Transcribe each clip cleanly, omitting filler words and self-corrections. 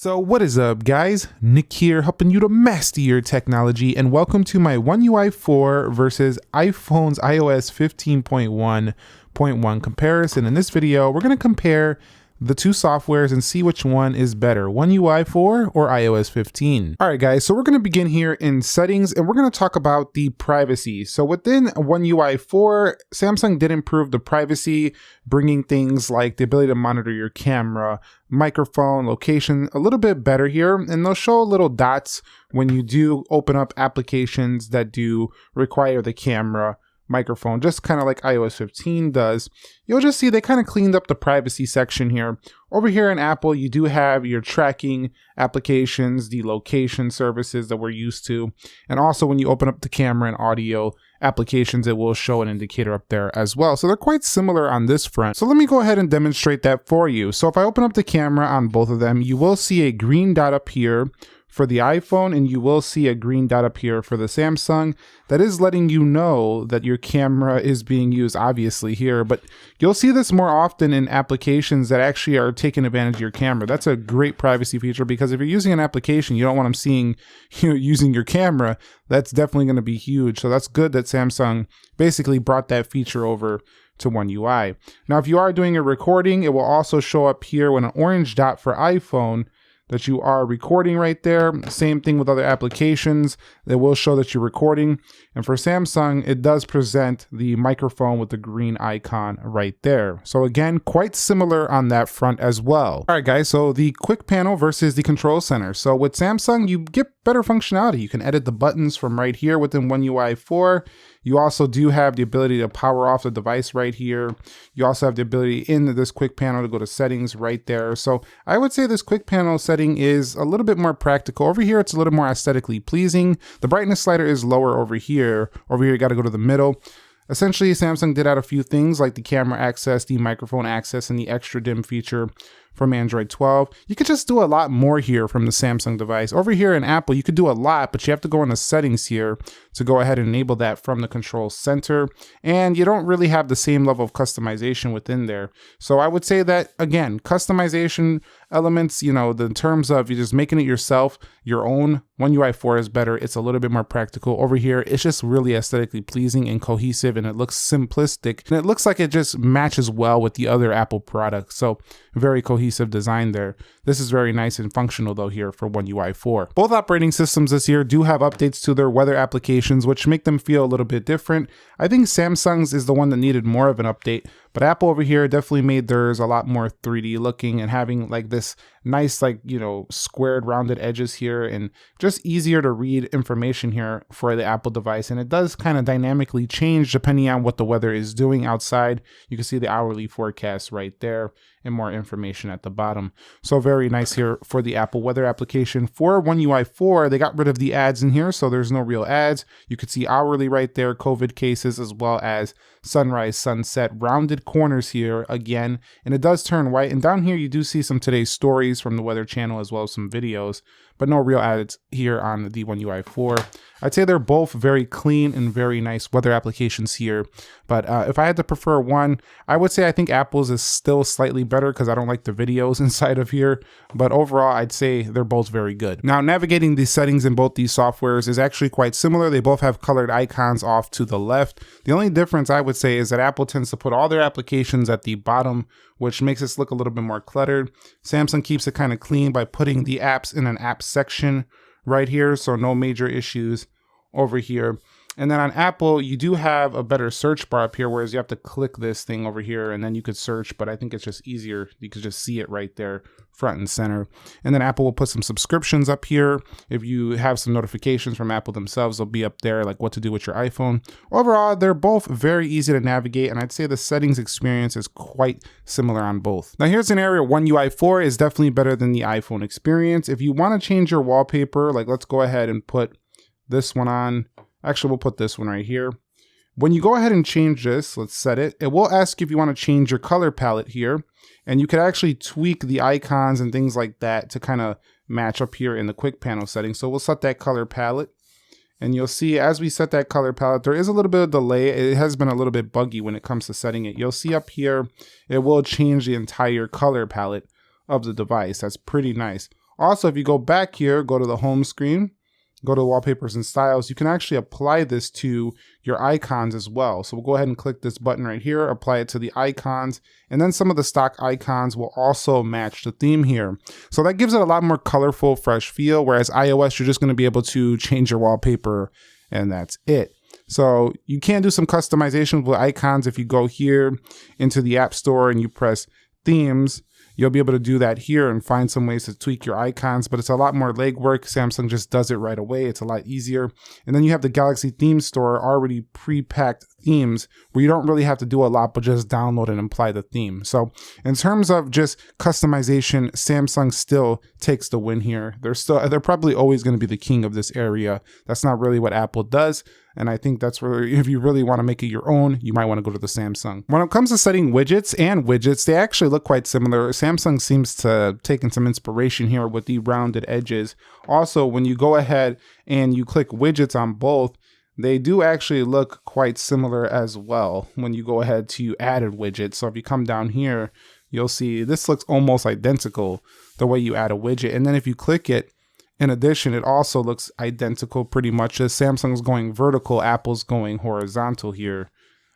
So what is up guys, Nick here helping you to master your technology, and welcome to my One UI 4 versus iPhone's iOS 15.1.1 comparison. In this video, we're going to compare the two softwares and see which one is better, One UI 4 or iOS 15. All right guys, so we're going to begin here in settings and we're going to talk about the privacy. So within One UI 4, Samsung did improve the privacy, bringing things like the ability to monitor your camera, microphone, location a little bit better here, and they'll show little dots when you do open up applications that do require the camera, microphone, just kind of like iOS 15 does. You'll just see they kind of cleaned up the privacy section here. Over here in Apple, you do have your tracking applications, the location services that we're used to, and also when you open up the camera and audio applications, it will show an indicator up there as well. So they're quite similar on this front. So let me go ahead and demonstrate that for you. So if I open up the camera on both of them, you will see a green dot up here for the iPhone, and you will see a green dot up here for the Samsung. That is letting you know that your camera is being used, obviously here, but you'll see this more often in applications that actually are taking advantage of your camera. That's a great privacy feature, because if you're using an application, you don't want them seeing you using your camera. That's definitely going to be huge. So that's good that Samsung basically brought that feature over to One UI. Now, if you are doing a recording, it will also show up here when an orange dot for iPhone that you are recording right there. Same thing with other applications. They will show that you're recording. And for Samsung, it does present the microphone with the green icon right there. So again, quite similar on that front as well. All right, guys, so the quick panel versus the control center. So with Samsung, you get better functionality. You can edit the buttons from right here within One UI 4. You also do have the ability to power off the device right here. You also have the ability in this quick panel to go to settings right there. So I would say this quick panel setting is a little bit more practical. Over here, it's a little more aesthetically pleasing. The brightness slider is lower over here. Over here, you got to go to the middle. Essentially, Samsung did add a few things like the camera access, the microphone access, and the extra dim feature from Android 12. You could just do a lot more here from the Samsung device. Over here in Apple, you could do a lot, but you have to go into settings here to go ahead and enable that from the control center. And you don't really have the same level of customization within there. So I would say that, again, customization elements, in terms of you just making it yourself, your own, One UI 4 is better. It's a little bit more practical. Over here, it's just really aesthetically pleasing and cohesive, and it looks simplistic, and it looks like it just matches well with the other Apple products. So very cohesive design there. This is very nice and functional though here for One UI 4. Both operating systems this year do have updates to their weather applications, which make them feel a little bit different. I think Samsung's is the one that needed more of an update, but Apple over here definitely made theirs a lot more 3D looking and having like this nice, squared rounded edges here, and just easier to read information here for the Apple device. And it does kind of dynamically change depending on what the weather is doing outside. You can see the hourly forecast right there and more information at the bottom. So very nice here for the Apple weather application. For One UI 4, they got rid of the ads in here, so there's no real ads. You could see hourly right there, COVID cases, as well as sunrise, sunset, rounded corners here again, and it does turn white. And down here, you do see some today's stories from the Weather Channel, as well as some videos, but no real ads here on the One UI 4. I'd say they're both very clean and very nice weather applications here. But if I had to prefer one, I would say I think Apple's is still slightly better because I don't like the videos inside of here. But overall, I'd say they're both very good. Now, navigating the settings in both these softwares is actually quite similar. They both have colored icons off to the left. The only difference I would say is that Apple tends to put all their applications at the bottom, which makes this look a little bit more cluttered. Samsung keeps it kind of clean by putting the apps in an app section right here, so no major issues over here. And then on Apple, you do have a better search bar up here, whereas you have to click this thing over here and then you could search, but I think it's just easier. You could just see it right there, front and center. And then Apple will put some subscriptions up here. If you have some notifications from Apple themselves, they'll be up there, like what to do with your iPhone. Overall, they're both very easy to navigate, and I'd say the settings experience is quite similar on both. Now here's an area One UI 4 is definitely better than the iPhone experience. If you want to change your wallpaper, like let's go ahead and put this one on. Actually, we'll put this one right here. When you go ahead and change this, let's set it. It will ask if you want to change your color palette here. And you could actually tweak the icons and things like that to kind of match up here in the quick panel settings. So we'll set that color palette. And you'll see as we set that color palette, there is a little bit of delay. It has been a little bit buggy when it comes to setting it. You'll see up here, it will change the entire color palette of the device. That's pretty nice. Also, if you go back here, go to the home screen, go to wallpapers and styles, you can actually apply this to your icons as well. So we'll go ahead and click this button right here, apply it to the icons, and then some of the stock icons will also match the theme here. So that gives it a lot more colorful, fresh feel, whereas iOS, you're just going to be able to change your wallpaper and that's it. So you can do some customization with icons. If you go here into the App Store and you press themes, you'll be able to do that here and find some ways to tweak your icons, but it's a lot more legwork. Samsung just does it right away. It's a lot easier. And then you have the Galaxy Theme Store, already pre-packed themes where you don't really have to do a lot, but just download and apply the theme. So in terms of just customization, Samsung still takes the win here. They're probably always going to be the king of this area. That's not really what Apple does. And I think that's where, if you really want to make it your own, you might want to go to the Samsung. When it comes to setting widgets, they actually look quite similar. Samsung seems to have taken some inspiration here with the rounded edges. Also, when you go ahead and you click widgets on both, they do actually look quite similar as well when you go ahead to added widgets. So if you come down here, you'll see this looks almost identical the way you add a widget. And then if you click it, in addition, it also looks identical pretty much, as Samsung's going vertical, Apple's going horizontal here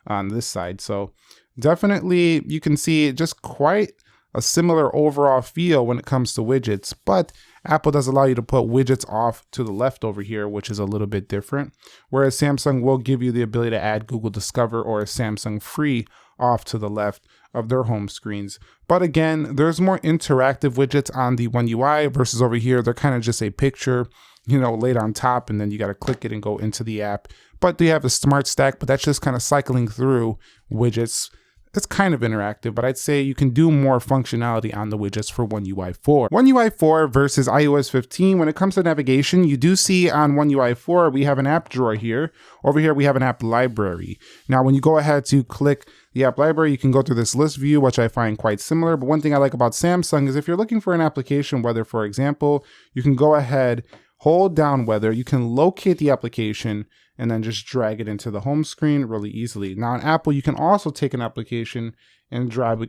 on this side. So definitely you can see just quite a similar overall feel when it comes to widgets, but Apple does allow you to put widgets off to the left over here, which is a little bit different, whereas Samsung will give you the ability to add Google Discover or Samsung Free off to the left of their home screens. But again, there's more interactive widgets on the One UI versus over here, they're kind of just a picture, laid on top, and then you got to click it and go into the app. But they have a smart stack, but that's just kind of cycling through widgets. It's kind of interactive, but I'd say you can do more functionality on the widgets for One UI 4. One UI 4 versus iOS 15, when it comes to navigation, you do see on One UI 4, we have an app drawer here. Over here, we have an app library. Now, when you go ahead to click the app library, you can go through this list view, which I find quite similar. But one thing I like about Samsung is if you're looking for an application, whether, for example, you can go ahead, hold down whether, you can locate the application, and then just drag it into the home screen really easily. Now on Apple, you can also take an application and drag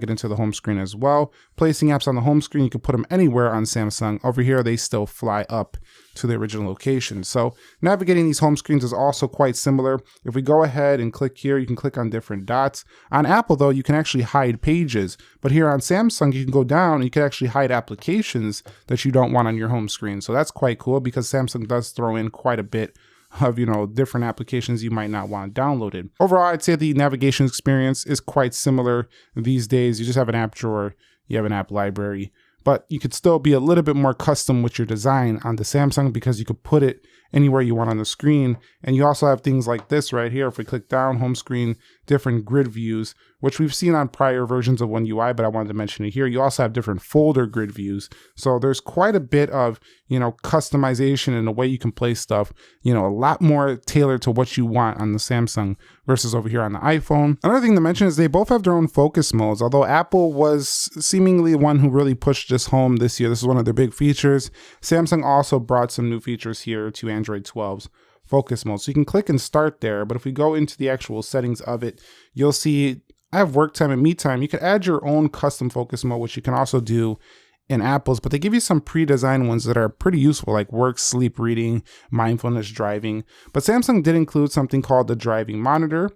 it into the home screen as well. Placing apps on the home screen, you can put them anywhere on Samsung. Over here, they still fly up to the original location. So navigating these home screens is also quite similar. If we go ahead and click here, you can click on different dots. On Apple though, you can actually hide pages, but here on Samsung, you can go down and you can actually hide applications that you don't want on your home screen. So that's quite cool because Samsung does throw in quite a bit of different applications you might not want downloaded. Overall, I'd say the navigation experience is quite similar these days. You just have an app drawer, you have an app library, but you could still be a little bit more custom with your design on the Samsung because you could put it anywhere you want on the screen. And you also have things like this right here. If we click down, home screen, different grid views, which we've seen on prior versions of One UI, but I wanted to mention it here. You also have different folder grid views. So there's quite a bit of, customization in the way you can place stuff, a lot more tailored to what you want on the Samsung versus over here on the iPhone. Another thing to mention is they both have their own focus modes. Although Apple was seemingly one who really pushed this home this year. This is one of their big features. Samsung also brought some new features here to Android 12's focus mode. So you can click and start there, but if we go into the actual settings of it, you'll see I have work time and me time. You can add your own custom focus mode, which you can also do in Apple's, but they give you some pre-designed ones that are pretty useful, like work, sleep, reading, mindfulness, driving. But Samsung did include something called the driving monitor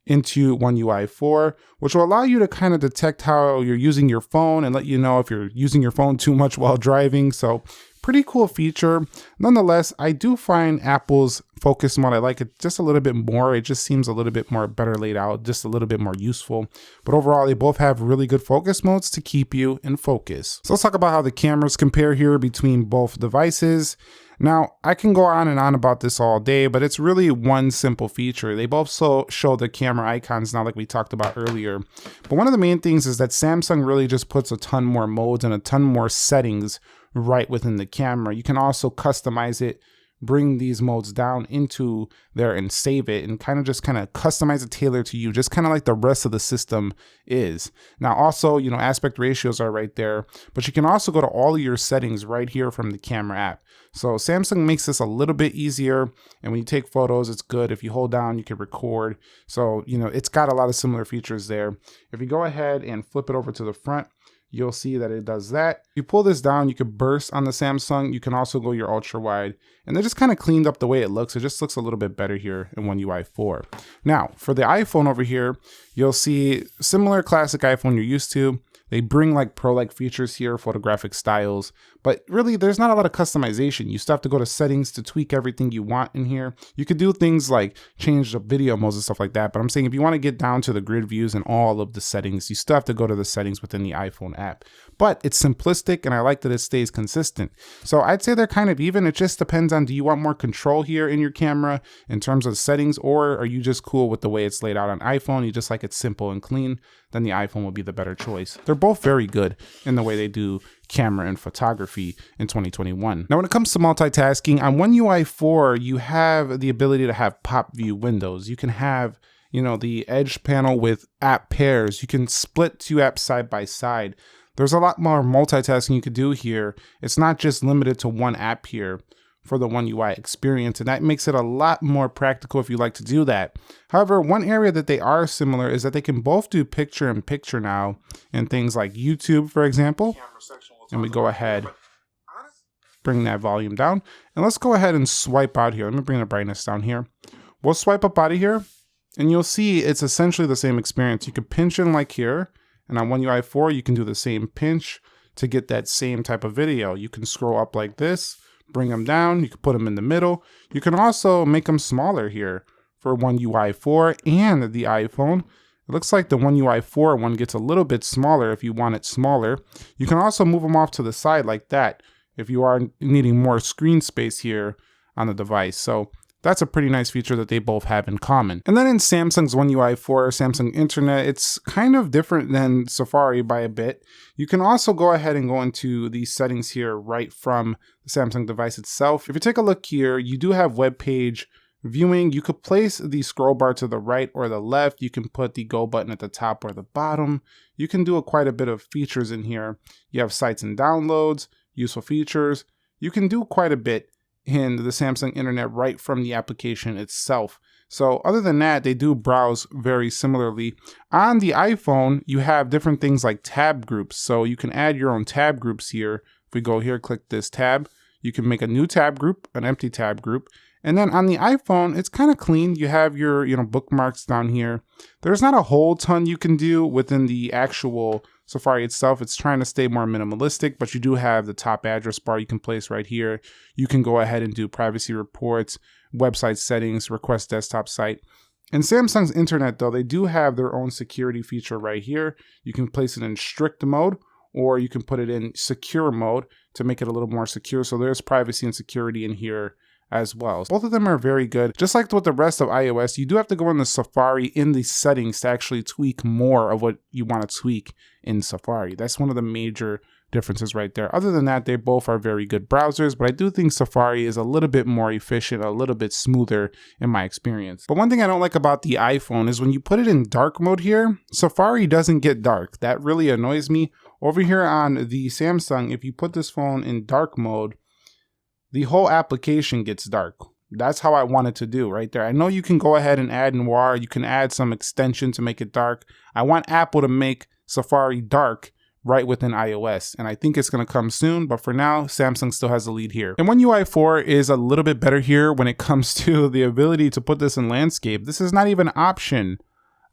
into One UI 4, which will allow you to kind of detect how you're using your phone and let you know if you're using your phone too much while driving. So pretty cool feature. Nonetheless, I do find Apple's focus mode, I like it just a little bit more. It just seems a little bit more better laid out, just a little bit more useful. But overall, they both have really good focus modes to keep you in focus. So let's talk about how the cameras compare here between both devices. Now, I can go on and on about this all day, but it's really one simple feature. They both show the camera icons now, like we talked about earlier. But one of the main things is that Samsung really just puts a ton more modes and a ton more settings right within the camera. You can also customize it, bring these modes down into there and save it and kind of customize it tailored to you, just kind of like the rest of the system is. Now also, aspect ratios are right there, but you can also go to all of your settings right here from the camera app. So Samsung makes this a little bit easier, and when you take photos, it's good. If you hold down, you can record. So, it's got a lot of similar features there. If you go ahead and flip it over to the front, you'll see that it does that. If you pull this down, you could burst on the Samsung. You can also go your ultra wide, and they just kind of cleaned up the way it looks. It just looks a little bit better here in One UI 4. Now for the iPhone over here, you'll see similar classic iPhone you're used to. They bring like pro-like features here, photographic styles, but really there's not a lot of customization. You still have to go to settings to tweak everything you want in here. You could do things like change the video modes and stuff like that, but I'm saying if you want to get down to the grid views and all of the settings, you still have to go to the settings within the iPhone app. But it's simplistic and I like that it stays consistent. So I'd say they're kind of even. It just depends on, do you want more control here in your camera in terms of settings, or are you just cool with the way it's laid out on iPhone? You just like it simple and clean, then the iPhone will be the better choice. They're both very good in the way they do camera and photography in 2021. Now, when it comes to multitasking, on One UI 4, you have the ability to have pop view windows. You can have, you know, the edge panel with app pairs. You can split two apps side by side. There's a lot more multitasking you could do here. It's not just limited to one app here for the One UI experience, and that makes it a lot more practical if you like to do that. However, one area that they are similar is that they can both do picture in picture now in things like YouTube, for example. And we go ahead, bring that volume down, and let's go ahead and swipe out here. Let me bring the brightness down here. We'll swipe up out of here, and you'll see it's essentially the same experience. You can pinch in like here, and on One UI 4, you can do the same pinch to get that same type of video. You can scroll up like this, bring them down, you can put them in the middle. You can also make them smaller here for One UI 4 and the iPhone. It looks like the One UI 4 one gets a little bit smaller if you want it smaller. You can also move them off to the side like that if you are needing more screen space here on the device. So that's a pretty nice feature that they both have in common. And then in Samsung's One UI 4, Samsung Internet, it's kind of different than Safari by a bit. You can also go ahead and go into these settings here right from the Samsung device itself. If you take a look here, you do have web page viewing. You could place the scroll bar to the right or the left. You can put the go button at the top or the bottom. You can do quite a bit of features in here. You have sites and downloads, useful features. You can do quite a bit in the Samsung Internet right from the application itself. So other than that, they do browse very similarly. On the iPhone, you have different things like tab groups. So you can add your own tab groups here. If we go here, click this tab, you can make a new tab group, an empty tab group. And then on the iPhone, it's kind of clean. You have your, bookmarks down here. There's not a whole ton you can do within the actual Safari itself. It's trying to stay more minimalistic, but you do have the top address bar you can place right here. You can go ahead and do privacy reports, website settings, request desktop site. In Samsung's Internet, though, they do have their own security feature right here. You can place it in strict mode, or you can put it in secure mode to make it a little more secure. So there's privacy and security in here as well. Both of them are very good. Just like with the rest of iOS, you do have to go in the Safari in the settings to actually tweak more of what you want to tweak in Safari. That's one of the major differences right there. Other than that, they both are very good browsers, but I do think Safari is a little bit more efficient, a little bit smoother in my experience. But one thing I don't like about the iPhone is when you put it in dark mode here, Safari doesn't get dark. That really annoys me. Over here on the Samsung, if you put this phone in dark mode, the whole application gets dark. That's how I want it to do right there. I know you can go ahead and add Noir. You can add some extension to make it dark. I want Apple to make Safari dark right within iOS, and I think it's going to come soon, but for now, Samsung still has the lead here. And One UI 4 is a little bit better here when it comes to the ability to put this in landscape. This is not even an option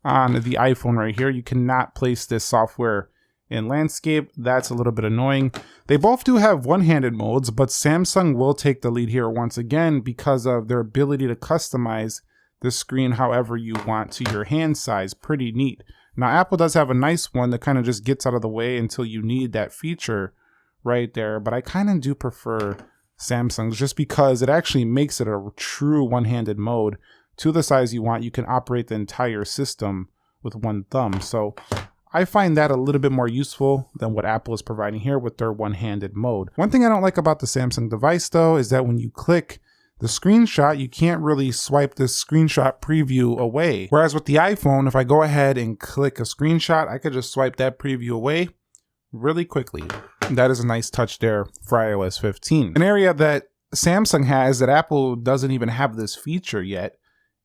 on the iPhone right here. You cannot place this software in landscape. That's a little bit annoying. They both do have one-handed modes, but Samsung will take the lead here once again because of their ability to customize the screen however you want to your hand size. Pretty neat. Now, Apple does have a nice one that kind of just gets out of the way until you need that feature right there, but I kind of do prefer Samsung's just because it actually makes it a true one-handed mode. To the size you want, you can operate the entire system with one thumb. So I find that a little bit more useful than what Apple is providing here with their one-handed mode. One thing I don't like about the Samsung device, though, is that when you click the screenshot, you can't really swipe this screenshot preview away. Whereas with the iPhone, if I go ahead and click a screenshot, I could just swipe that preview away really quickly. That is a nice touch there for iOS 15. An area that Samsung has that Apple doesn't even have this feature yet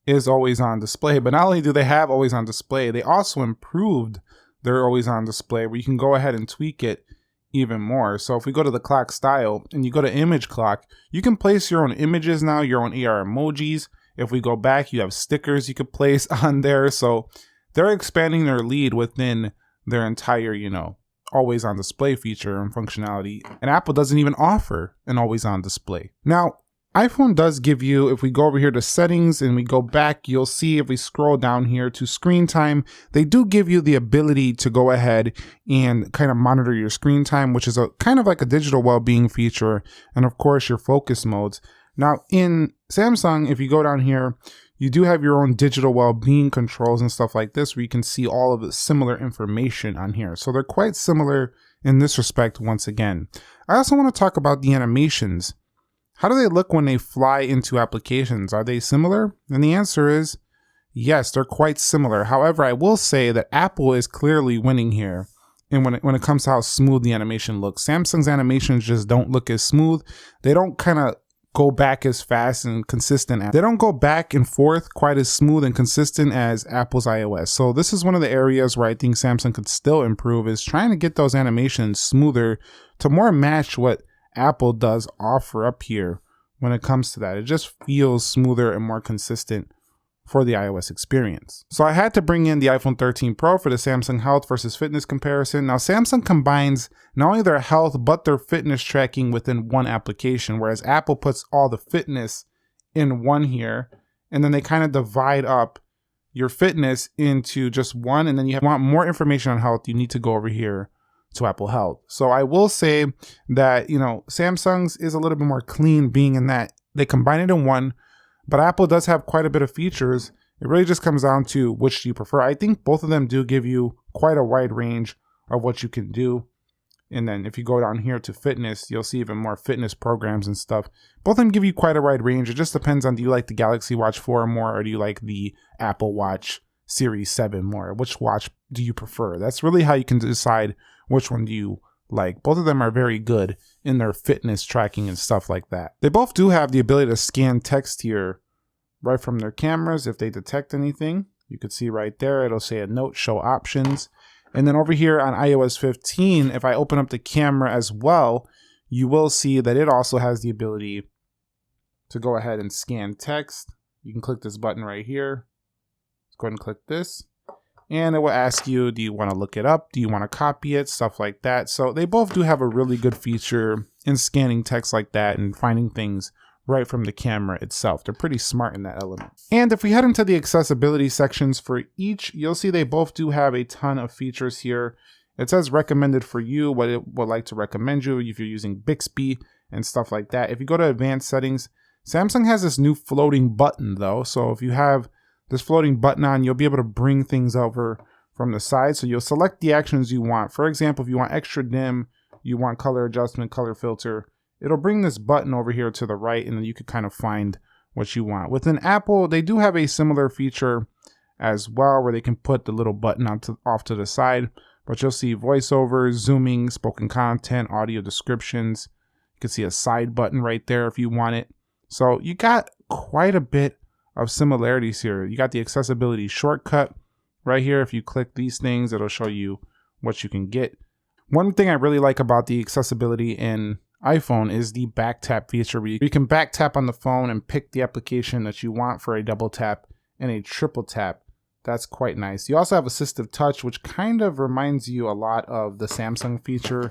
is always on display. But not only do they have always on display, they also improved they're always on display, where you can go ahead and tweak it even more. So if we go to the clock style and you go to image clock, you can place your own images now, your own AR emojis. If we go back, you have stickers you could place on there. So they're expanding their lead within their entire, always on display feature and functionality. And Apple doesn't even offer an always on display. Now, iPhone does give you, if we go over here to settings and we go back, you'll see if we scroll down here to screen time, they do give you the ability to go ahead and kind of monitor your screen time, which is a kind of like a digital well-being feature. And of course, your focus modes. Now in Samsung, if you go down here, you do have your own digital well-being controls and stuff like this, where you can see all of the similar information on here. So they're quite similar in this respect once again. I also want to talk about the animations. How do they look when they fly into applications? Are they similar? And the answer is yes, they're quite similar. However, I will say that Apple is clearly winning here. And when it comes to how smooth the animation looks, Samsung's animations just don't look as smooth. They don't kind of go back as fast and consistent. They don't go back and forth quite as smooth and consistent as Apple's iOS. So this is one of the areas where I think Samsung could still improve, is trying to get those animations smoother to more match what Apple does offer up here when it comes to that. It just feels smoother and more consistent for the iOS experience. So I had to bring in the iPhone 13 Pro for the Samsung health versus fitness comparison. Now Samsung combines not only their health but their fitness tracking within one application, whereas Apple puts all the fitness in one here, and then they kind of divide up your fitness into just one, and then you want more information on health, you need to go over here to Apple Health. So I will say that, Samsung's is a little bit more clean, being in that they combine it in one, but Apple does have quite a bit of features. It really just comes down to which do you prefer. I think both of them do give you quite a wide range of what you can do. And then if you go down here to fitness, you'll see even more fitness programs and stuff. Both of them give you quite a wide range. It just depends on, do you like the Galaxy Watch 4 more, or do you like the Apple Watch Series 7 more? Which watch do you prefer? That's really how you can decide which one do you like. Both of them are very good in their fitness tracking and stuff like that. They both do have the ability to scan text here right from their cameras if they detect anything. You could see right there, it'll say a note, show options. And then over here on iOS 15, if I open up the camera as well, you will see that it also has the ability to go ahead and scan text. You can click this button right here. Let's go ahead and click this. And it will ask you, do you want to look it up? Do you want to copy it? Stuff like that. So they both do have a really good feature in scanning text like that and finding things right from the camera itself. They're pretty smart in that element. And if we head into the accessibility sections for each, you'll see they both do have a ton of features here. It says recommended for you, what it would like to recommend you if you're using Bixby and stuff like that. If you go to advanced settings, Samsung has this new floating button though. So if you have this floating button on, you'll be able to bring things over from the side. So you'll select the actions you want. For example, if you want extra dim, you want color adjustment, color filter, it'll bring this button over here to the right, and then you could kind of find what you want. Within Apple, they do have a similar feature as well, where they can put the little button off to the side, but you'll see voiceover, zooming, spoken content, audio descriptions. You can see a side button right there if you want it. So you got quite a bit of similarities here. You got the accessibility shortcut right here. If you click these things, it'll show you what you can get. One thing I really like about the accessibility in iPhone is the back tap feature, where you can back tap on the phone and pick the application that you want for a double tap and a triple tap. That's quite nice. You also have assistive touch, which kind of reminds you a lot of the Samsung feature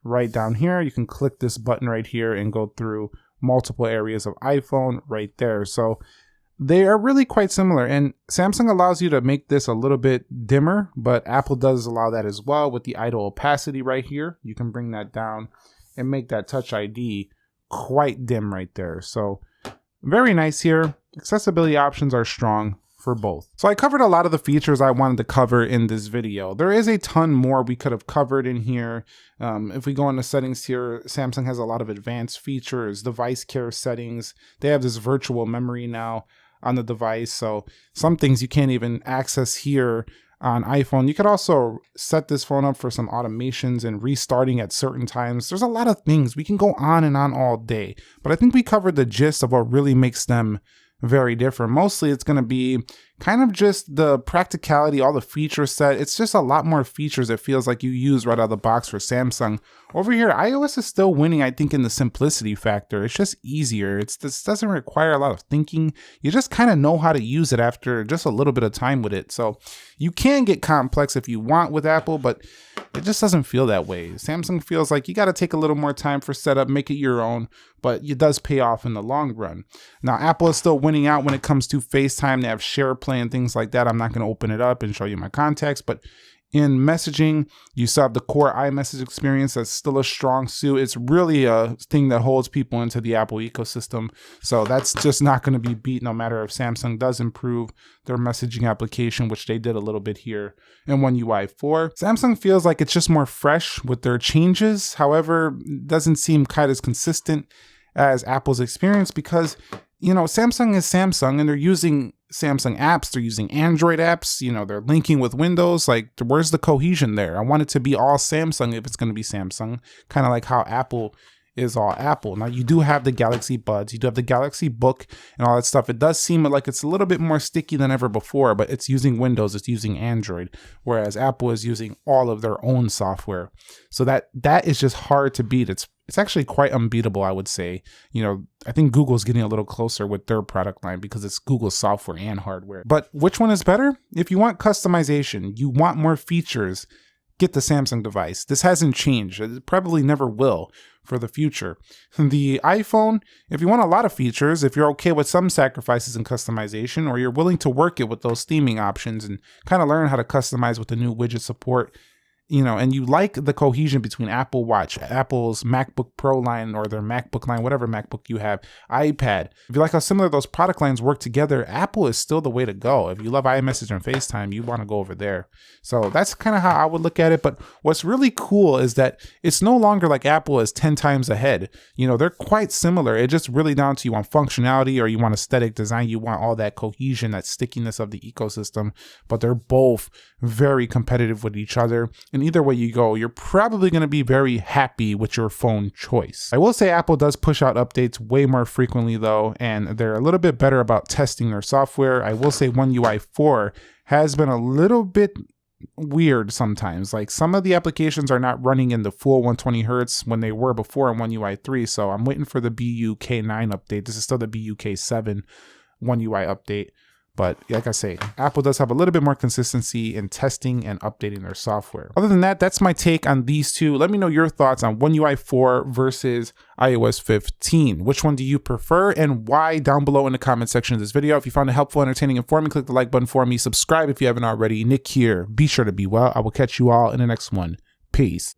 right down here. You can click this button right here and go through multiple areas of iPhone right there. So they are really quite similar, and Samsung allows you to make this a little bit dimmer, but Apple does allow that as well with the idle opacity right here. You can bring that down and make that Touch ID quite dim right there. So very nice here. Accessibility options are strong for both. So I covered a lot of the features I wanted to cover in this video. There is a ton more we could have covered in here. If we go into settings here, Samsung has a lot of advanced features, device care settings. They have this virtual memory now on the device. So some things you can't even access here on iPhone. You could also set this phone up for some automations and restarting at certain times. There's a lot of things. We can go on and on all day, but I think we covered the gist of what really makes them very different. Mostly it's going to be kind of just the practicality, all the feature set. It's just a lot more features it feels like you use right out of the box for Samsung. Over here, iOS is still winning, I think, in the simplicity factor. It's just easier. This doesn't require a lot of thinking. You just kind of know how to use it after just a little bit of time with it. So you can get complex if you want with Apple, but it just doesn't feel that way. Samsung feels like you got to take a little more time for setup, make it your own, but it does pay off in the long run. Now, Apple is still winning out when it comes to FaceTime. They have SharePlay and things like that. I'm not going to open it up and show you my contacts, but in messaging, you still have the core iMessage experience. That's still a strong suit. It's really a thing that holds people into the Apple ecosystem. So that's just not going to be beat no matter if Samsung does improve their messaging application, which they did a little bit here in One UI 4. Samsung feels like it's just more fresh with their changes. However, it doesn't seem quite as consistent as Apple's experience because, you know, Samsung is Samsung and they're using Samsung apps, they're using Android apps, you know, they're linking with Windows. Like, where's the cohesion there? I want it to be all Samsung if it's going to be Samsung, kind of like how Apple is all Apple. Now, you do have the Galaxy Buds, you do have the Galaxy Book and all that stuff. It does seem like it's a little bit more sticky than ever before, but it's using Windows, it's using Android, whereas Apple is using all of their own software. So that is just hard to beat. It's actually quite unbeatable, I would say. You know, I think Google's getting a little closer with their product line because it's Google's software and hardware. But which one is better? If you want customization, you want more features, get the Samsung device. This hasn't changed. It probably never will for the future. The iPhone, if you want a lot of features, if you're okay with some sacrifices in customization, or you're willing to work it with those theming options and kind of learn how to customize with the new widget support, you know, and you like the cohesion between Apple Watch, Apple's MacBook Pro line or their MacBook line, whatever MacBook you have, iPad. If you like how similar those product lines work together, Apple is still the way to go. If you love iMessage and FaceTime, you want to go over there. So that's kind of how I would look at it. But what's really cool is that it's no longer like Apple is 10 times ahead. You know, they're quite similar. It's just really down to you want functionality or you want aesthetic design. You want all that cohesion, that stickiness of the ecosystem. But they're both very competitive with each other. And either way you go, you're probably going to be very happy with your phone choice. I will say Apple does push out updates way more frequently though, and they're a little bit better about testing their software. I will say One UI 4 has been a little bit weird sometimes. Like, some of the applications are not running in the full 120 hertz when they were before in One UI 3. So I'm waiting for the BUK9 update. This is still the BUK7 One UI update. But like I say, Apple does have a little bit more consistency in testing and updating their software. Other than that, that's my take on these two. Let me know your thoughts on One UI 4 versus iOS 15. Which one do you prefer and why? Down below in the comment section of this video. If you found it helpful, entertaining, informative, click the like button for me. Subscribe if you haven't already. Nick here. Be sure to be well. I will catch you all in the next one. Peace.